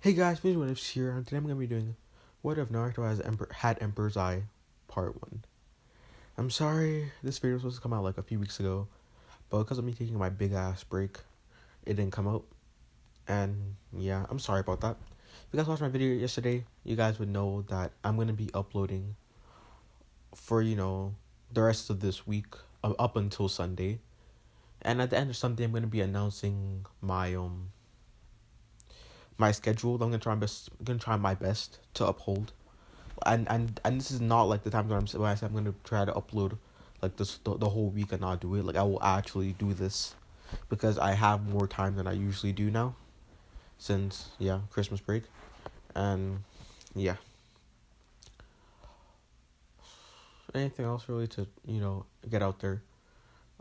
Hey guys, What Ifs here, and today I'm going to be doing What If Naruto had Emperor's Eye, Part 1. I'm sorry, this video was supposed to come out like a few weeks ago, but because of me taking my big ass break, it didn't come out, and yeah, I'm sorry about that. If you guys watched my video yesterday, you guys would know that I'm going to be uploading for, the rest of this week, up until Sunday, and at the end of Sunday, I'm going to be announcing my schedule. I'm gonna try my best to uphold, and this is not like the time when I say I'm gonna try to upload like this the whole week and not do it. Like I will actually do this because I have more time than I usually do now, since Christmas break, and yeah. Anything else really to get out there?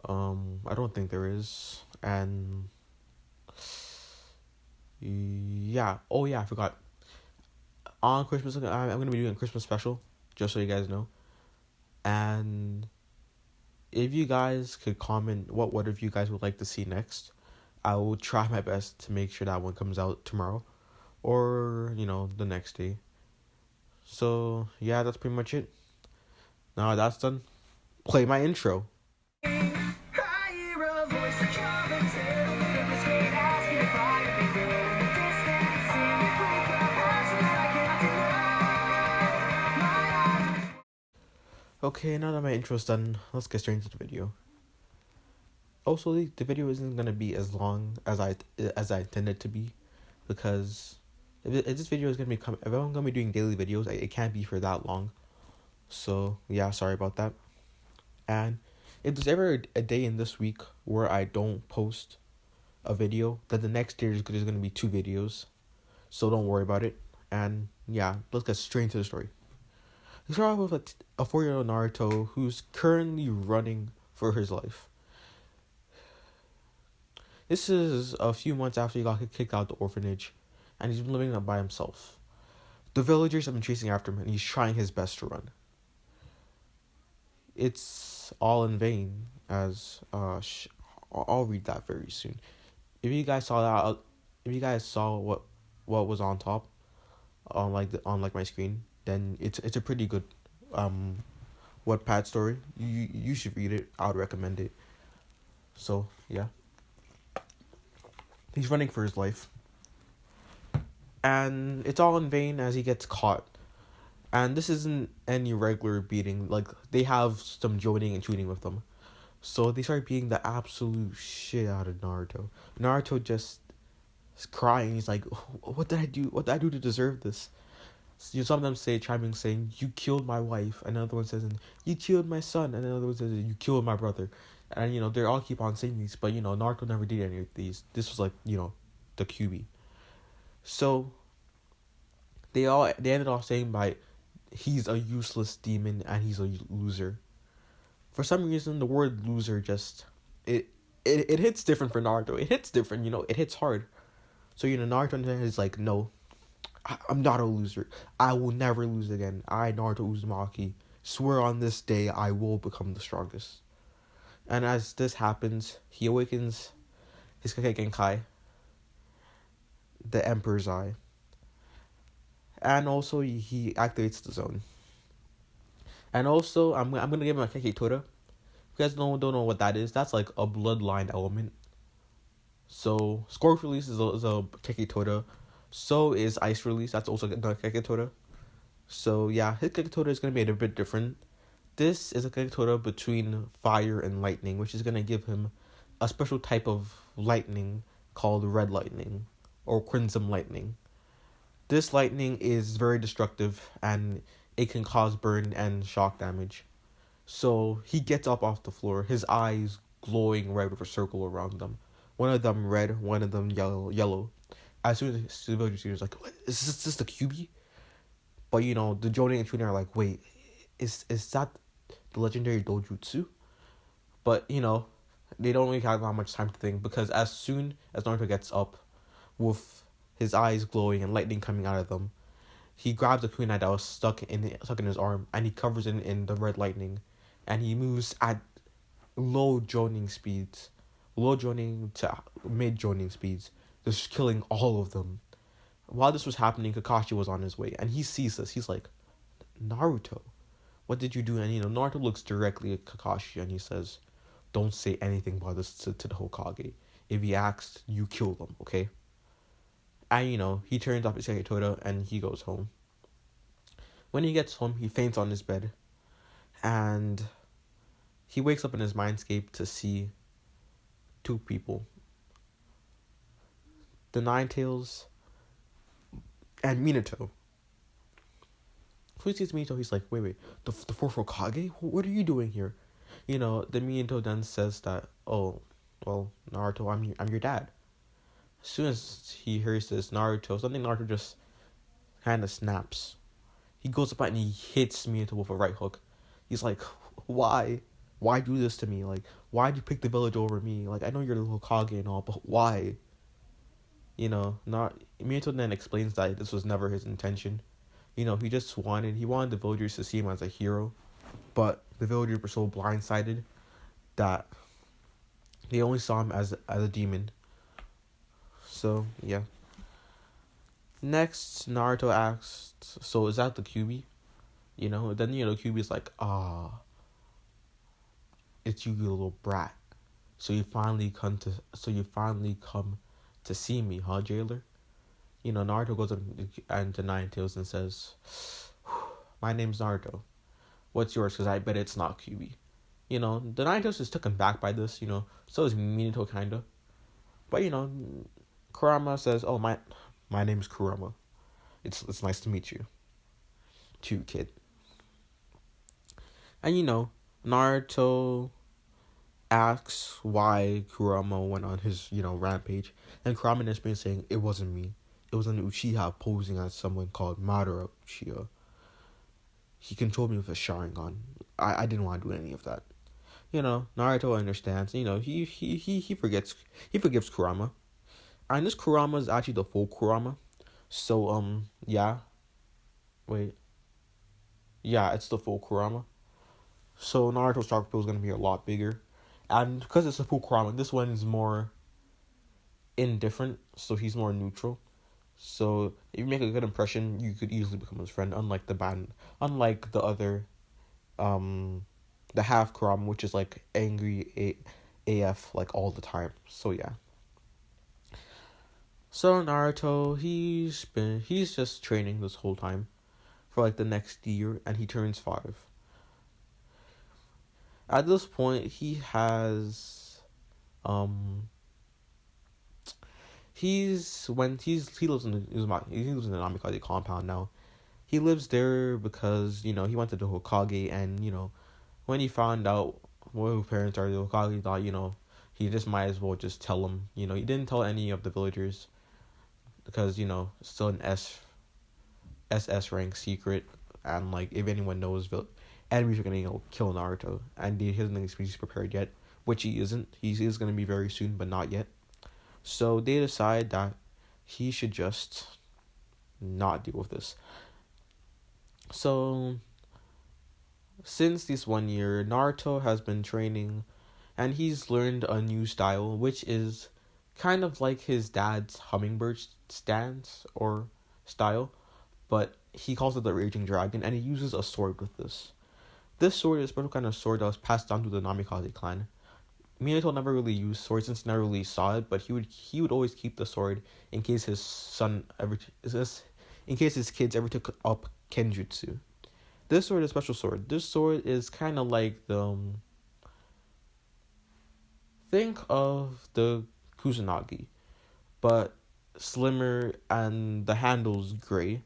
I don't think there is, and yeah. Oh yeah, I forgot. On Christmas, I'm going to be doing a Christmas special, just so you guys know. And if you guys could comment what if you guys would like to see next, I will try my best to make sure that one comes out tomorrow or, the next day. So, yeah, that's pretty much it. Now that's done, play my intro. Okay, now that my intro's done, let's get straight into the video. Also, the video isn't gonna be as long as I intended to be, because if this video is gonna if I'm gonna be doing daily videos, it can't be for that long. So yeah, sorry about that. And if there's ever a day in this week where I don't post a video, then the next day there's gonna be 2 videos. So don't worry about it. And yeah, let's get straight into the story. We start off with a 4-year-old Naruto who's currently running for his life. This is a few months after he got kicked out of the orphanage, and he's been living by himself. The villagers have been chasing after him, and he's trying his best to run. It's all in vain, as I'll read that very soon. If you guys saw what was on top, on my screen, then it's a pretty good Wattpad story. You should read it. I would recommend it. So yeah, he's running for his life, and it's all in vain as he gets caught. And this isn't any regular beating. Like, they have some joining and shooting with them, so they start beating the absolute shit out of Naruto. Naruto just is crying. He's like, "What did I do? What did I do to deserve this?" So some of them chiming, saying, "You killed my wife," and another one says, "You killed my son," and another one says, "You killed my brother." And they all keep on saying these, but Naruto never did any of these. This was like the QB. So they ended off saying he's a useless demon and he's a loser. For some reason, the word loser just it hits different for Naruto. It hits different, it hits hard. So Naruto is like, "No, I'm not a loser. I will never lose again. I, Naruto Uzumaki, swear on this day I will become the strongest." And as this happens, he awakens his Genkai, the Emperor's Eye. And also he activates the zone. And also I'm gonna give him a Keke Tora. If you guys don't know what that is, that's like a bloodline element. So Scorch Release is a Keke Tora. So is Ice Release. That's also a Keke Tora. So yeah, his Keke Tora is gonna be a bit different. This is a Keke Tora between fire and lightning, which is gonna give him a special type of lightning called red lightning or crimson lightning. This lightning is very destructive and it can cause burn and shock damage. So he gets up off the floor, his eyes glowing red with a circle around them. One of them red, one of them yellow. As soon as the villagers see, like, "What, is this the QB?" But the Jonin and Chunin are like, "Wait, is that the legendary Dojutsu?" But they don't really have that much time to think, because as soon as Naruto gets up with his eyes glowing and lightning coming out of them, he grabs a kunai that was stuck in his arm, and he covers it in the red lightning, and he moves at low joining to mid joining speeds, just killing all of them While this was happening, Kakashi was on his way, and he sees this. He's like, Naruto, what did you do? And Naruto looks directly at Kakashi and he says, don't say anything about this to the Hokage. If he asks, you kill them, okay? And he turns off his Saketoda and he goes home. When he gets home, he faints on his bed, and he wakes up in his mindscape to see two people. The Ninetales and Minato. Who sees Minato? He's like, wait, the fourth Hokage? What are you doing here? The Minato then says that, oh, well, Naruto, I'm your dad. As soon as he hears this, Naruto just kind of snaps. He goes up and he hits Minato with a right hook. He's like, why? Why do this to me? Like, why'd you pick the village over me? Like, I know you're the Hokage and all, but why? Minato then explains that this was never his intention. He just wanted the villagers to see him as a hero, but the villagers were so blindsided that they only saw him as a demon. So, yeah. Next, Naruto asks, so is that the Kyuubi? Then, Kyuubi's like, it's you little brat. So you finally come to see me, huh, jailer? Naruto goes up to Ninetales and says, my name's Naruto. What's yours? Because I bet it's not Kyuubi. The Ninetales is taken back by this, so is Minato, kinda. But, Kurama says, oh, my name's Kurama. It's nice to meet you. Too, kid. And, Naruto asks why Kurama went on his, rampage. And Kurama has been saying, it wasn't me. It was an Uchiha posing as someone called Madara Uchiha. He controlled me with a Sharingan. I didn't want to do any of that. Naruto understands. He forgives Kurama. And this Kurama is actually the full Kurama. So, yeah. Wait. Yeah, it's the full Kurama. So Naruto's chakra pool is going to be a lot bigger. And because it's a full Kurama, this one is more indifferent. So he's more neutral. So if you make a good impression, you could easily become his friend. Unlike the other, the half Kurama, which is like angry AF like all the time. So yeah. So Naruto, he's just training this whole time for like the next year, and he turns 5. At this point, he has he lives in the Namikaze compound now. He lives there because he went to the Hokage, and when he found out what his parents are, the Hokage thought he just might as well just tell him. He didn't tell any of the villagers because still an SS rank secret, and like if anyone knows, enemies are gonna kill Naruto, and he hasn't been prepared yet, which he isn't. He is gonna be very soon, but not yet. So they decide that he should just not deal with this. So since this 1 year, Naruto has been training, and he's learned a new style, which is kind of like his dad's hummingbird stance or style, but he calls it the Raging Dragon, and he uses a sword with this. This sword is a special kind of sword that was passed down to the Namikaze clan. Minato never really used swords since he never really saw it, but he would always keep the sword in case his kids ever took up Kenjutsu. This sword is a special sword. This sword is kind of like think of the Kusanagi, but slimmer, and the handle's gray,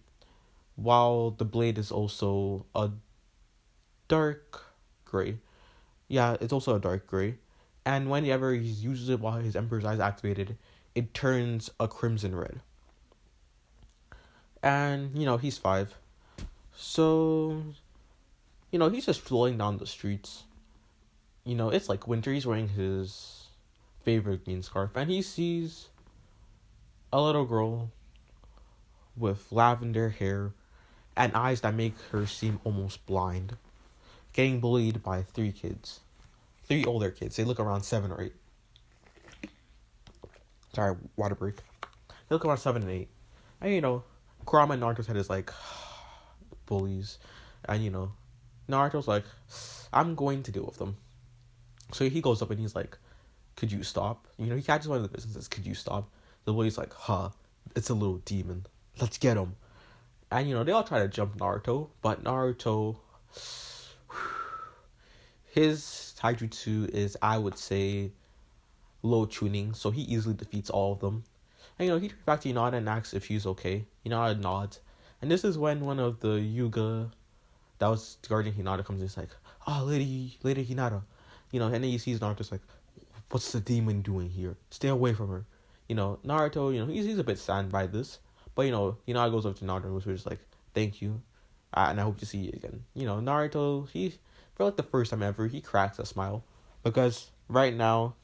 while the blade is also a dark gray. Yeah, it's also a dark gray. And whenever he uses it while his Emperor's Eye is activated, it turns a crimson red. And, he's 5. So, he's just strolling down the streets. It's like winter. He's wearing his favorite green scarf. And he sees a little girl with lavender hair and eyes that make her seem almost blind, getting bullied by 3 kids. 3 older kids. They look around 7 or 8. Sorry, water break. They look around 7 and 8. And Kurama and Naruto's head is like bullies, and Naruto's like, I'm going to deal with them. So he goes up and he's like, could you stop? He catches one of the businesses. Could you stop? The bully's like, it's a little demon. Let's get him. And they all try to jump Naruto, but Naruto, his taijutsu is, I would say, low tuning, so he easily defeats all of them. And he turns back to Hinata and asks if he's okay. Hinata nods. And this is when one of the Yuga that was guarding Hinata comes in. It's like, lady Hinata. And then he sees Naruto's like, what's the demon doing here? Stay away from her. Naruto, he's a bit sad by this. But, Hinata goes up to Naruto and was just like, thank you. And I hope to see you again. Naruto, for like the first time ever, he cracks a smile. Because right now,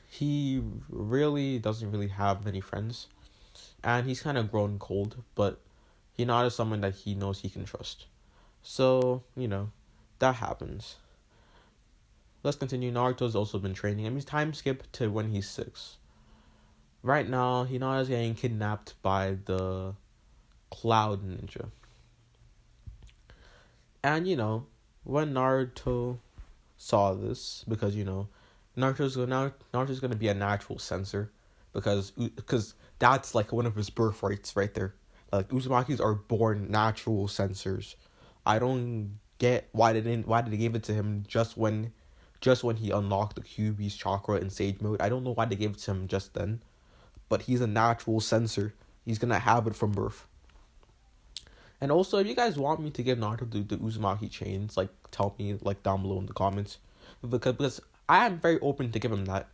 he really doesn't really have many friends. And he's kind of grown cold. But Hinata is someone that he knows he can trust. So, that happens. Let's continue. Naruto's also been training. Time skip to when he's 6. Right now, Hinata's getting kidnapped by the Cloud Ninja. And, when Naruto saw this, because, Naruto's going to be a natural censor, because that's like one of his birthrights right there. Like, Uzumakis are born natural censors. I don't get why they gave it to him just when he unlocked the Kyuubi's chakra in Sage mode. I don't know why they gave it to him just then. But he's a natural censor. He's going to have it from birth. And also, if you guys want me to give Naruto the Uzumaki chains, like, tell me, like, down below in the comments. Because I am very open to give him that.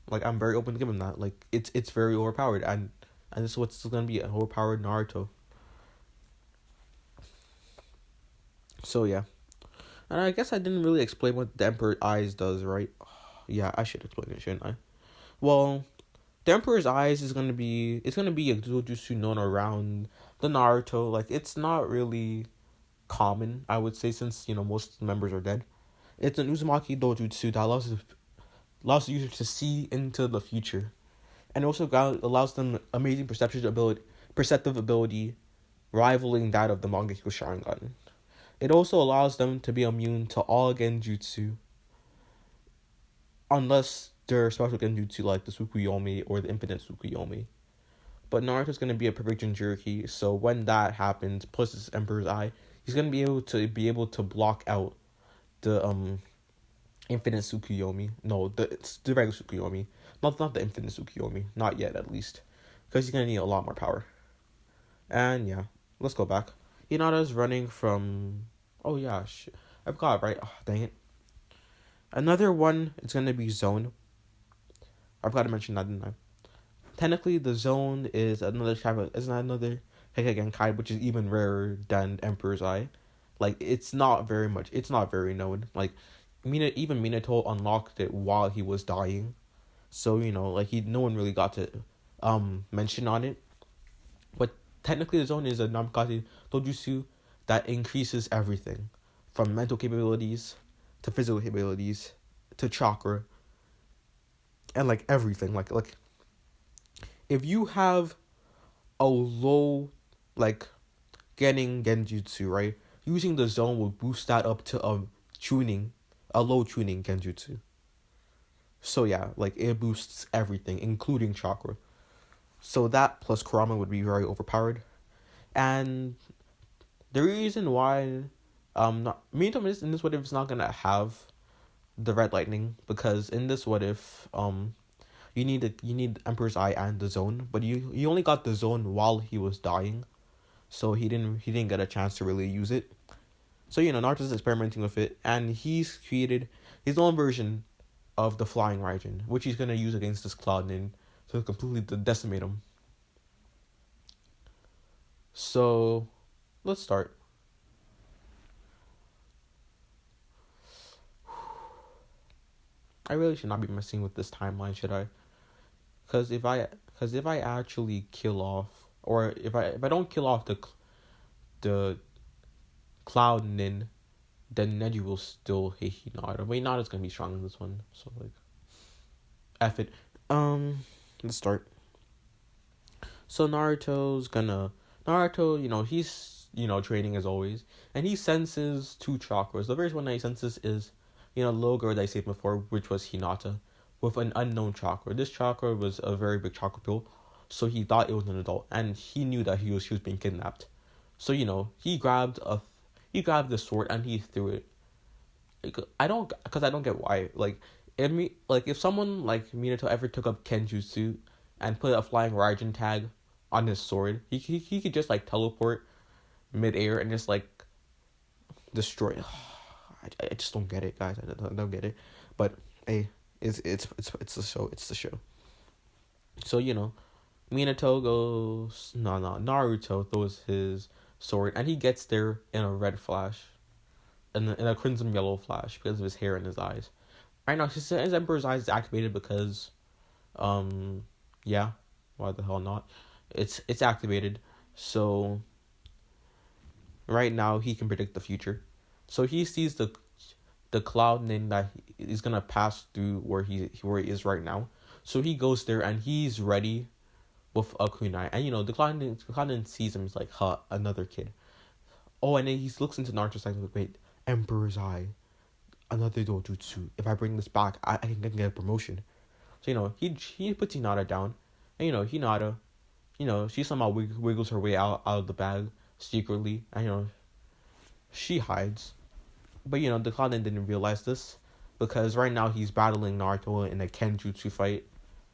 Like, I'm very open to give him that. Like, it's very overpowered. And this is what's going to be an overpowered Naruto. So, yeah. And I guess I didn't really explain what the Emperor's Eyes does, right? Yeah, I should explain it, shouldn't I? Well, the Emperor's Eyes is gonna be a Jujutsu known around the Naruto. Like, it's not really common, I would say, since most members are dead. It's an Uzumaki Dojutsu that allows the user to see into the future, and also allows them amazing perceptive ability, rivaling that of the Mangekyo Sharingan. It also allows them to be immune to all genjutsu, unless they're special genjutsu like the Tsukuyomi or the Infinite Tsukuyomi. But Naruto's going to be a perfect Jinchuriki, so when that happens, plus his Emperor's Eye, he's going to be able to block out the Infinite Tsukuyomi. No, it's the regular Tsukuyomi. Not the Infinite Tsukuyomi. Not yet, at least. Because he's going to need a lot more power. And yeah, let's go back. Hinata's running from... Oh yeah, I forgot, right? Oh, dang it. Another one is going to be Zone. I forgot to mention that, didn't I? Technically, the Zone is another Heike which is even rarer than Emperor's Eye. Like, it's not very known. Like, even Minato unlocked it while he was dying. So, no one really got to mention on it. But technically, the Zone is a Namikaze Dojutsu that increases everything. From mental capabilities, to physical capabilities, to chakra, and, like, everything. Like, if you have a low, like, getting genjutsu, right? Using the Zone will boost that up to a low tuning genjutsu. So yeah, like, it boosts everything, including chakra. So that plus Kurama would be very overpowered. And the reason why Minato in this what if is not gonna have the red lightning, because in this what if you need Emperor's Eye and the Zone, but you only got the Zone while he was dying, so he didn't get a chance to really use it. So Naruto's experimenting with it, and he's created his own version of the Flying Raijin, which he's gonna use against this Cloud Nin to completely decimate him. So let's start. I really should not be messing with this timeline, should I? Because if I actually kill off, or if I don't kill off the Cloud Nin, then Neji will still hate Hinata. But Hinata's gonna be strong in this one, so, like, F it. Let's start. So Naruto, he's training as always, and he senses two chakras. The first one that he senses is, the little girl that I said before, which was Hinata, with an unknown chakra. This chakra was a very big chakra pill, so he thought it was an adult, and he knew that she was being kidnapped. So he grabbed the sword and he threw it. I don't get why. If someone like Minato ever took up Kenjutsu and put a flying Raijin tag on his sword, he could just like teleport midair and just like destroy it. I just don't get it, guys. I don't get it. But hey, it's the show. It's the show. So Minato goes Naruto throws his sword and he gets there in a red flash, in a crimson yellow flash because of his hair and his eyes. Right now, his Emperor's eyes is activated because, yeah, why the hell not? It's activated, so right now he can predict the future. So he sees the cloud name that he's gonna pass through where he is right now. So he goes there and he's ready with a kunai. And the cloud sees him. He's like, "Huh, another kid." Oh, and then he looks into Naruto's eyes and like, "Wait, Emperor's eye, another dojutsu. If I bring this back, I can get a promotion." So he puts Hinata down, and Hinata, she somehow wiggles her way out of the bag secretly, and she hides. But the Cloudman didn't realize this, because right now he's battling Naruto in a Kenjutsu fight,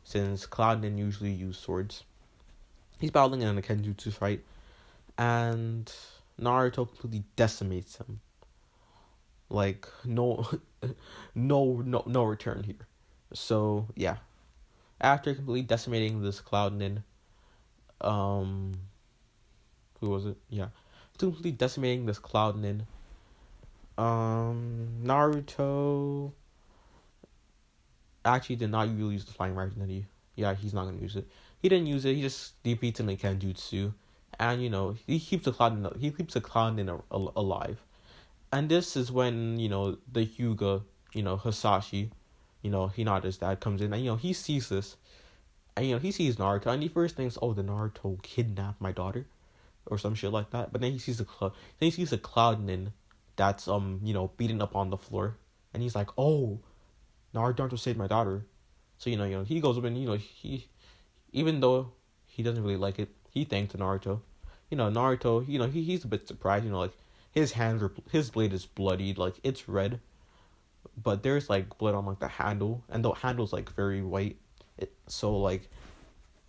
since Cloudman usually use swords. He's battling in a Kenjutsu fight, and Naruto completely decimates him. Like no return here. So yeah, after completely decimating this Cloudnin, who was it? Yeah, completely decimating this Cloudnin. Naruto actually did not really use the flying Raijin, did he? Yeah, he's not gonna use it. He didn't use it. He just defeats him in Kenjutsu, and he keeps the Cloudnin alive. And this is when, the Hyuga, Hisashi, Hinata's dad comes in, and, he sees this. And, he sees Naruto, and he first thinks, oh, the Naruto kidnapped my daughter, or some shit like that. But then he sees the Cloudnin that's, beaten up on the floor. And he's like, oh, Naruto saved my daughter. So, he goes up and, he, even though he doesn't really like it, he thanks Naruto. Naruto, he's a bit surprised, his blade is bloodied, like it's red, but there's like blood on like the handle, and the handle's like very white.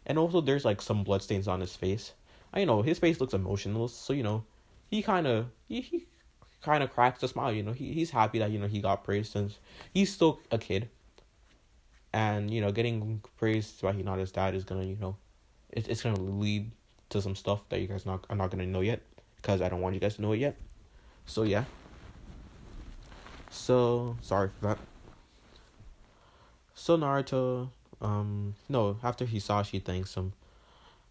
And also there's like some blood stains on his face. His face looks emotionless, so he kind of cracks a smile. He's happy that he got praised, since he's still a kid, and getting praised by Hinata's dad is gonna it's gonna lead to some stuff that you guys are not gonna know yet, because I don't want you guys to know it yet. So yeah. So sorry for that. So Naruto, after Hisashi thanks him,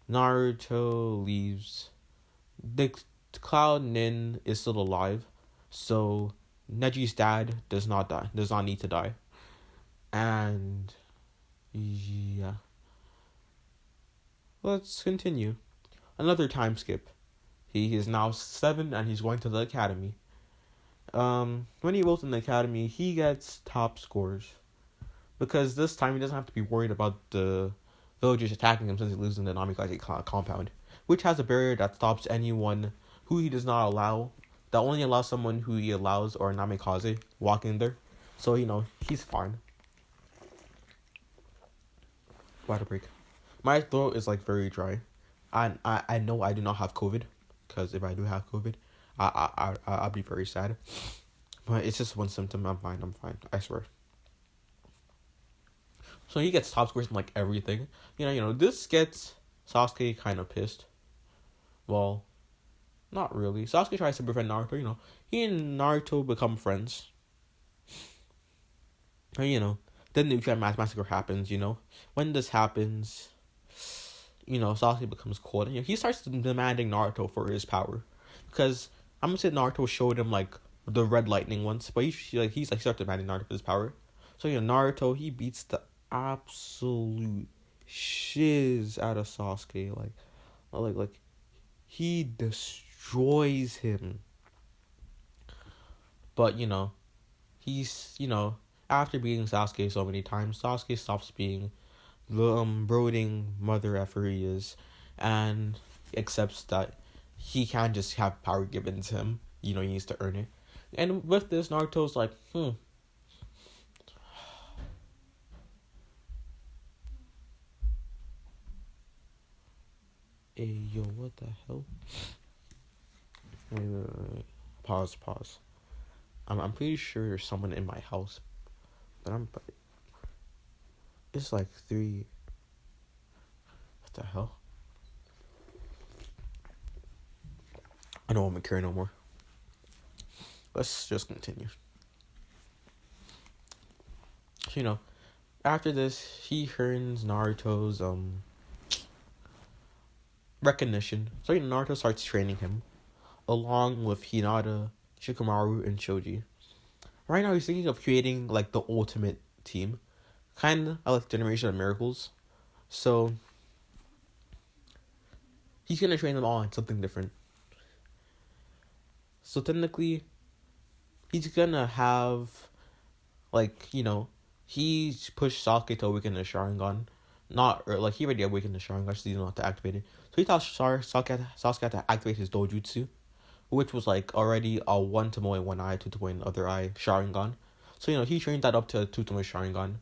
Naruto leaves. The Cloud Nin is still alive, so Neji's dad does not need to die. And yeah. Let's continue. Another time skip. He is now 7 and he's going to the academy. When he goes in the academy, he gets top scores, because this time he doesn't have to be worried about the villagers attacking him, since he lives in the Namikaze compound, which has a barrier that stops anyone who he does not allow, that only allows someone who he allows, or Namikaze, walking there. So, he's fine. Water break. My throat is like very dry. I know I do not have COVID, because if I do have COVID, I'll be very sad. But it's just one symptom. I'm fine. I swear. So he gets top scores in like everything. This gets Sasuke kind of pissed. Well, not really. Sasuke tries to befriend Naruto. He and Naruto become friends. And then the Uchiha Massacre happens. When this happens, Sasuke becomes cold. And he starts demanding Naruto for his power, because I'm gonna say Naruto showed him like the red lightning once, but he started demanding Naruto for his power. So Naruto, he beats the absolute shiz out of Sasuke. Like, like he destroys him. But he's after beating Sasuke so many times, Sasuke stops being the brooding mother effer he is, and accepts that he can't just have power given to him. He needs to earn it. And with this, Naruto's like, Hey, yo, what the hell? Wait. Pause. I'm pretty sure there's someone in my house, but it's like 3. What the hell? I don't want to care no more. Let's just continue. So, after this, he earns Naruto's recognition. So Naruto starts training him, along with Hinata, Shikamaru, and Choji. Right now, he's thinking of creating like the ultimate team, kind of like Generation of Miracles. So he's gonna train them all in something different. So technically, he's gonna have, he pushed Sasuke to awaken the Sharingan. He already awakened the Sharingan, so he didn't have to activate it. So he thought Sasuke had to activate his Dojutsu, which was already a 1 Tomoe in one eye, 2 Tomoe in the other eye Sharingan. So he trained that up to 2 Tomoe Sharingan,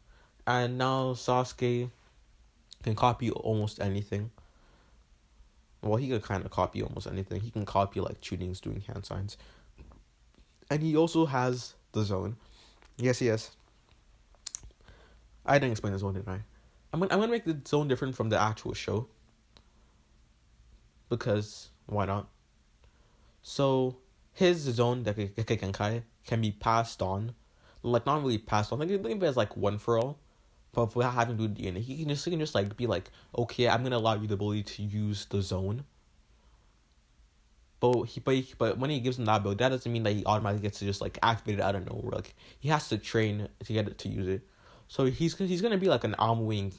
and now Sasuke can copy almost anything. Well, he could kind of copy almost anything. He can copy Chunings doing hand signs, and he also has the zone. Yes. I didn't explain the zone, didn't I? I'm gonna make the zone different from the actual show, because why not? So his zone, the Genkai, can be passed on, not really passed on. Think of it as one for all, but without having to do DNA. He can just be okay, I'm gonna allow you the ability to use the zone. But when he gives him that ability, that doesn't mean that he automatically gets to just activate it out of nowhere. He has to train to get it to use it. So he's gonna be an Amui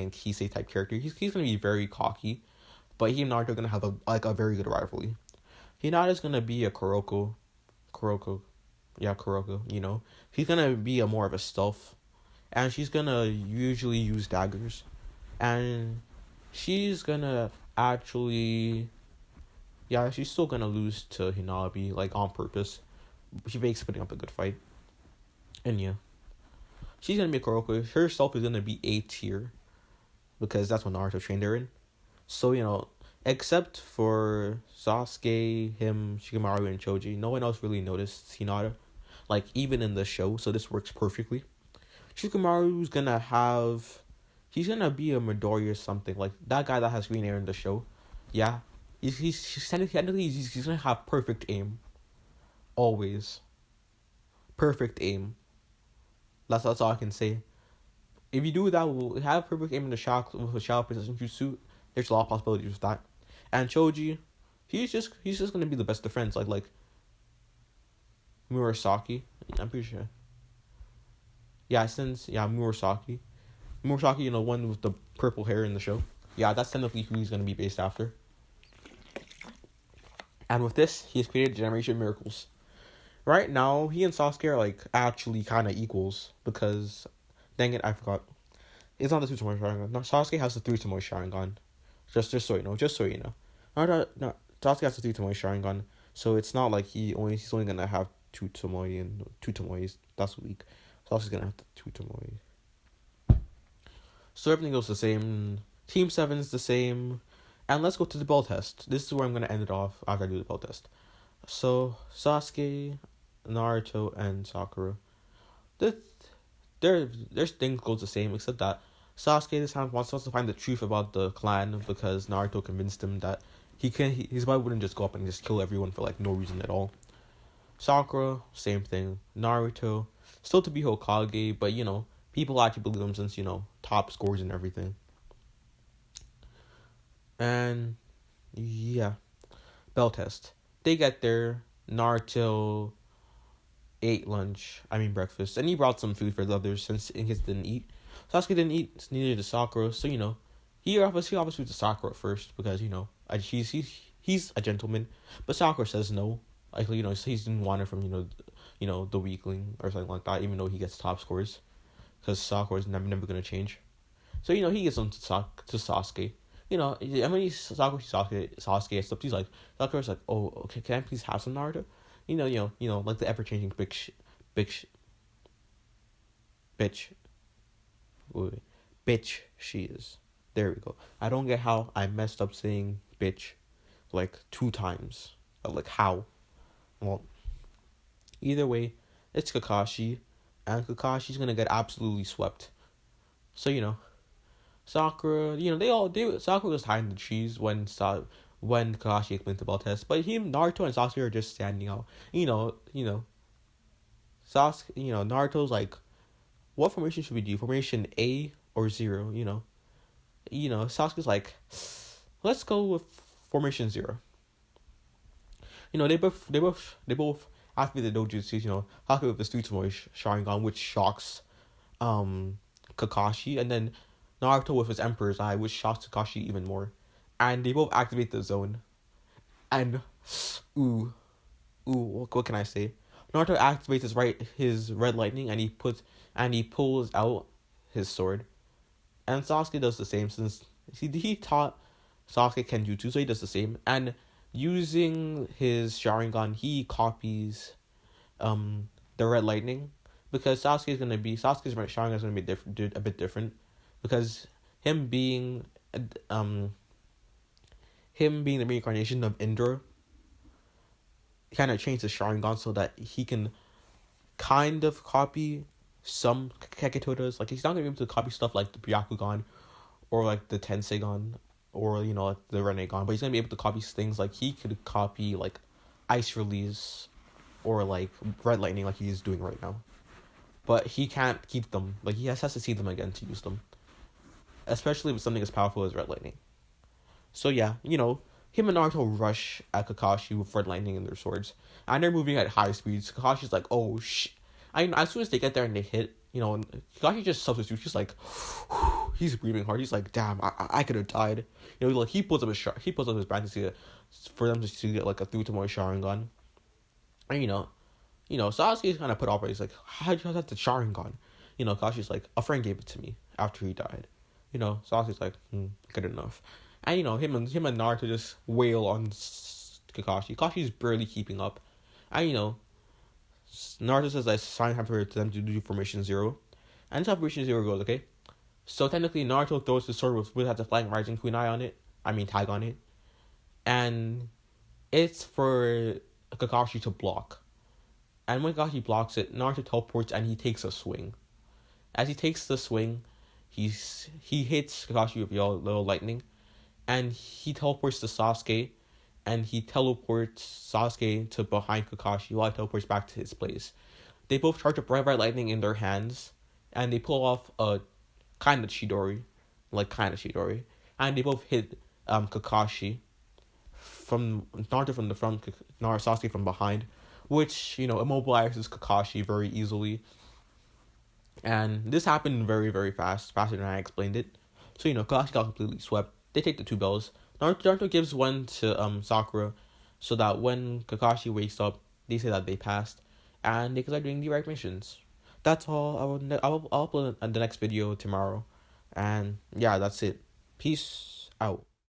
and Kisei type character. He's gonna be very cocky, but he and Naruto are gonna have a very good rivalry. Hinata's gonna be a Kuroko. He's gonna be more of a stealth, and she's gonna usually use daggers, and she's gonna actually, she's still gonna lose to Hinabi on purpose. She fakes putting up a good fight, and she's gonna be a Kuroko. Her stealth is gonna be A tier, because that's what Naruto trained her in. So except for Sasuke, him, Shikamaru, and Choji, no one else really noticed Hinata, even in the show, so this works perfectly. Shikamaru's he's gonna be a Midori or something, that guy that has green hair in the show. Yeah, he's gonna have perfect aim. Always. Perfect aim. That's all I can say. If you do that, we'll have perfect aim in the shock with a shadow precision jutsu. There's a lot of possibilities with that. And Choji, he's just gonna be the best defense, like Murasaki. I'm pretty sure. Murasaki. Murasaki, one with the purple hair in the show. Yeah, that's technically who he's gonna be based after. And with this, he has created Generation Miracles. Right now, he and Sasuke are actually kind of equals, because, dang it, I forgot. It's not the 2 Tomoe Sharingan. No, Sasuke has the 3 Tomoe Sharingan. Just so you know. No, Sasuke has the 3 Tomoe Sharingan, so it's not he's only gonna have 2 Tomoe and 2 Tomoes. That's weak. Sasuke's gonna have the 2 Tomoe. So everything goes the same. Team 7's the same. And let's go to the bell test. This is where I'm gonna end it off after I do the bell test. So Sasuke, Naruto, and Sakura, their thing goes the same, except that Sasuke this time wants us to find the truth about the clan, because Naruto convinced him that his wife wouldn't just go up and just kill everyone for no reason at all. Sakura, same thing. Naruto, still to be Hokage, but people actually believe him since top scores and everything. And bell test. They get there. Naruto ate breakfast, and he brought some food for the others since his didn't eat. Sasuke didn't eat, neither did Sakura, so he obviously to Sakura first because he's a gentleman, but Sakura says no. Like he didn't want it from the weakling or something like that. Even though he gets top scores, because Sakura is never gonna change. So he gets them to Sasuke. I mean Sasuke stuff. He's like Sakura's like, oh okay, can I please have some Naruto? Like the ever changing bitch, wait, bitch she is. There we go. I don't get how I messed up saying bitch like 2 times. Like how? Well, either way, it's Kakashi, and Kakashi's gonna get absolutely swept. So Sakura, Sakura was hiding the trees when Kakashi explained about test, but Naruto and Sasuke are just standing out. Sasuke, Naruto's like, what formation should we do? Formation A or 0? Sasuke's like, let's go with formation 0. They both after the dojutsu, Sasuke with the Tsutomu Sharingan, which shocks Kakashi, and then Naruto with his Emperor's Eye, which shocks Kakashi even more. And they both activate the zone. And what can I say? Naruto activates his red lightning, and he pulls out his sword. And Sasuke does the same, since he taught Sasuke Kenjutsu, so he does the same. And using his Sharingan, he copies the red lightning, because Sasuke's Sharingan is gonna be a bit different, because him being the reincarnation of Indra kind of changed his Sharingan so that he can kind of copy some Kekitodas. Like, he's not gonna be able to copy stuff like the Byakugan or like the Tenseigan or like the Rinnegan, but he's gonna be able to copy things like he could copy like Ice Release or like Red Lightning, like he's doing right now. But he can't keep them. Like, he has to see them again to use them, especially with something as powerful as Red Lightning. So yeah, him and Naruto rush at Kakashi with Red Lightning in their swords, and they're moving at high speeds. Kakashi's like, oh shit. As soon as they get there and they hit, Kakashi just substitutes. He's like, he's breathing hard. He's like, damn, I could have died. Like, he pulls up his brand for them to get like a Tsutomu Sharingan. And Sasuke's kind of put off. He's like, how'd you have the Sharingan? Kakashi's like, a friend gave it to me after he died. Sasuke's like, good enough. And him and Naruto just wail on Kakashi. Kakashi's barely keeping up. And Naruto says that it's time for them to do formation 0. And that's how formation 0 goes, okay? So technically Naruto throws his sword with the flying rising kunai on it. Tag on it. And it's for Kakashi to block. And when Kakashi blocks it, Naruto teleports and he takes a swing. As he takes the swing, he hits Kakashi with yellow lightning, and he teleports to Sasuke, and he teleports Sasuke to behind Kakashi while he teleports back to his place. They both charge up red lightning in their hands, and they pull off a kind of Chidori, and they both hit Kakashi from Naruto from the front, Sasuke from behind, which immobilizes Kakashi very easily. And this happened very, very fast, faster than I explained it. So Kakashi got completely swept. They take the 2 bells. Naruto gives one to Sakura, so that when Kakashi wakes up, they say that they passed, and they can start doing the right missions. That's all. I'll upload the next video tomorrow, and yeah, that's it. Peace out.